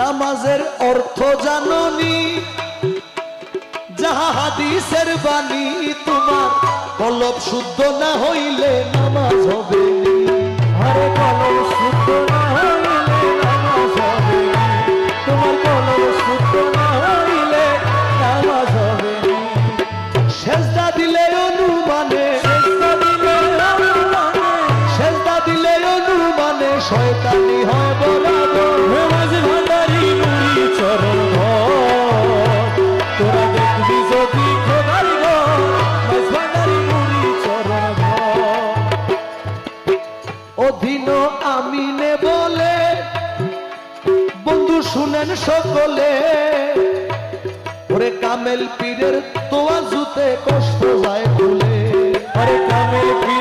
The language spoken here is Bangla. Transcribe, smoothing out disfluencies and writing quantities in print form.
নামাজের অর্থ জাননি যাহা হাদিসের বাণী তোমার কলব শুদ্ধ না হইলে নামাজ হবে নি। আরে কলব শুদ্ধ না হইলে নামাজ হবে না, তোমার কলব শুদ্ধ না হইলে নামাজ হবে না। সেজদা দিলে অনুমানে, সেজদা দিলে অনুমানে, সেজদা দিলে অনুমানে শয়তানি হয় বরাবর। মাঝ ভান্ডারি নুরি চরণ ঘর, তোরা দেখবি যদি খোদার ঘর, মাঝ ভান্ডারি নুরি চরণ ঘর। অধীন আমিনে বলে বন্ধু শুনেন সকলে, ওরে কামেল পীরের তোয়াজুতে কষ্ট যায় ভুলে। আরে কামেল পীর